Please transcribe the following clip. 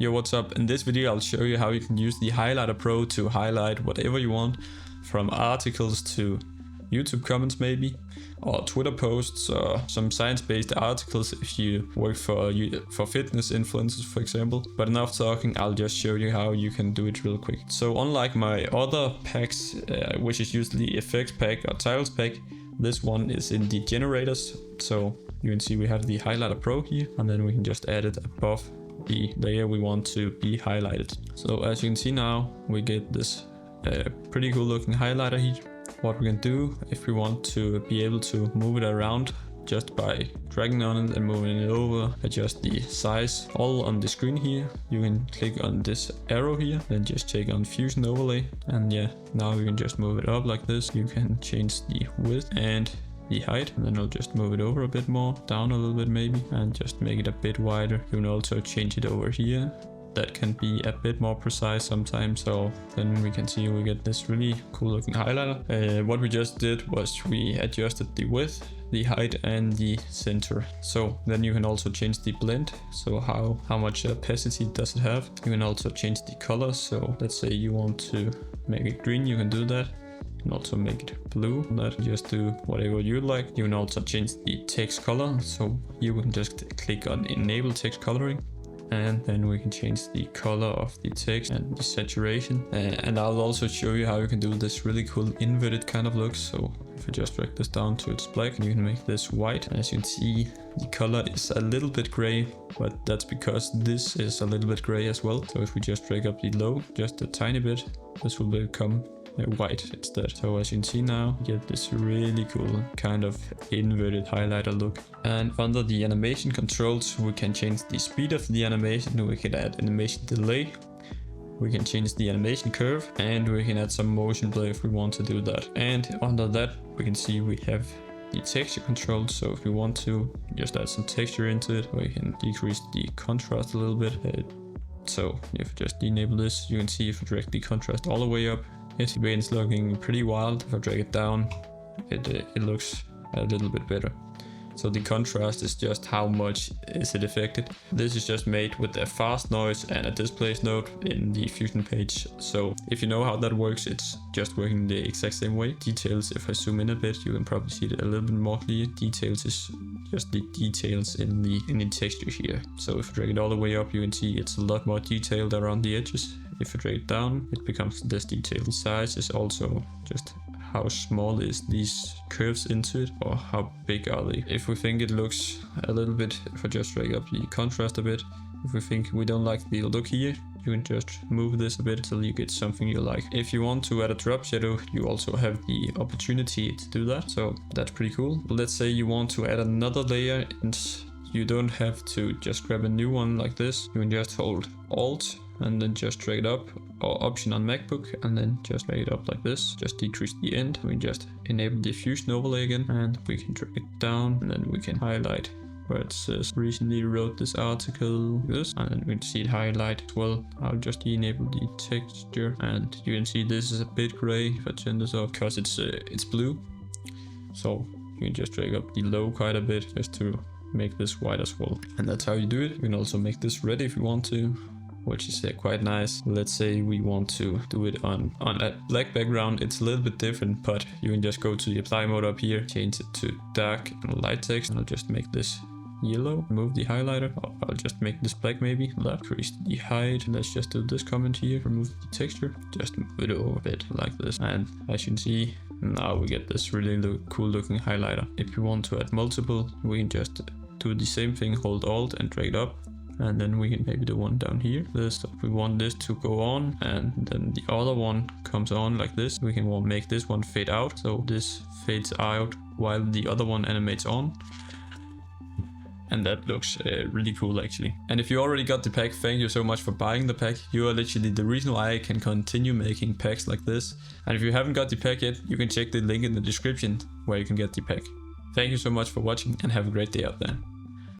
Yo, what's up? In this video I'll show you how you can use the Highlighter Pro to highlight whatever you want, from articles to YouTube comments maybe, or Twitter posts, or some science-based articles if you work for fitness influencers, for example. But enough talking, I'll just show you how you can do it real quick. So unlike my other packs, which is usually effects pack or tiles pack, this one is in the generators. So you can see we have the Highlighter Pro here, and then we can just add it above the layer we want to be highlighted. So as you can see now, we get this pretty cool looking highlighter here. What we can do if we want to be able to move it around just by dragging on it and moving it over, adjust the size all on the screen here. You can click on this arrow here, then just check on Fusion Overlay, and yeah, now you can just move it up like this. You can change the width and the height, and then I'll just move it over a bit more, down a little bit maybe, and just make it a bit wider. You can also change it over here. That can be a bit more precise sometimes, so then we can see we get this really cool looking highlighter. What we just did was we adjusted the width, the height and the center. So then you can also change the blend, so how much opacity does it have. You can also change the color, so let's say you want to make it green, you can do that. You can also make it blue, that just do whatever you like. You can also change the text color, so you can just click on enable text coloring, and then we can change the color of the text and the saturation. And I'll also show you how you can do this really cool inverted kind of look. So if I just drag this down to its black, you can make this white. As you can see, the color is a little bit gray, but that's because this is a little bit gray as well. So if we just drag up the low just a tiny bit, this will become white instead. So as you can see now, you get this really cool kind of inverted highlighter look. And under the animation controls, we can change the speed of the animation, we can add animation delay, we can change the animation curve, and we can add some motion blur if we want to do that. And under that we can see we have the texture controls. So if we want to just add some texture into it, we can decrease the contrast a little bit. So if we just enable this, you can see if we drag the contrast all the way up, it begins looking pretty wild. If I drag it down, it looks a little bit better. So the contrast is just how much is it affected. This is just made with a fast noise and a displace node in the Fusion page. So if you know how that works, it's just working the exact same way. Details, if I zoom in a bit, you can probably see it a little bit more clear. Details is just the details in the texture here. So if I drag it all the way up, you can see it's a lot more detailed around the edges. If I drag it down, it becomes less detailed. The size is also just how small is these curves into it, or how big are they. If we think it looks a little bit, if I just drag up the contrast a bit, if we think we don't like the look here, you can just move this a bit until you get something you like. If you want to add a drop shadow, you also have the opportunity to do that, so that's pretty cool. Let's say you want to add another layer, and you don't have to just grab a new one like this. You can just hold Alt and then just drag it up, or Option on MacBook, and then just drag it up like this. Just decrease the end. We can just enable the Fusion Overlay again, and we can drag it down, and then we can highlight where it says recently wrote this article, this, and then we can see it highlight as well. I'll just enable the texture, and you can see this is a bit gray. If I turn this off, because it's blue, so you can just drag up the low quite a bit just to make this white as well. And that's how you do it. You can also make this red if you want to, which is quite nice. Let's say we want to do it on a black background. It's a little bit different, but you can just go to the apply mode up here, change it to dark and light text, and I'll just make this yellow. Remove the highlighter. I'll just make this black maybe. Increase the height. Let's just do this comment here. Remove the texture. Just move it over a bit like this. And as you can see, now we get this really cool looking highlighter. If you want to add multiple, we can just do the same thing. Hold Alt and drag it up. And then we can maybe do one down here. This, if we want this to go on, and then the other one comes on like this, we can make this one fade out. So this fades out while the other one animates on. And that looks really cool actually. And if you already got the pack, thank you so much for buying the pack. You are literally the reason why I can continue making packs like this. And if you haven't got the pack yet, you can check the link in the description where you can get the pack. Thank you so much for watching, and have a great day out there.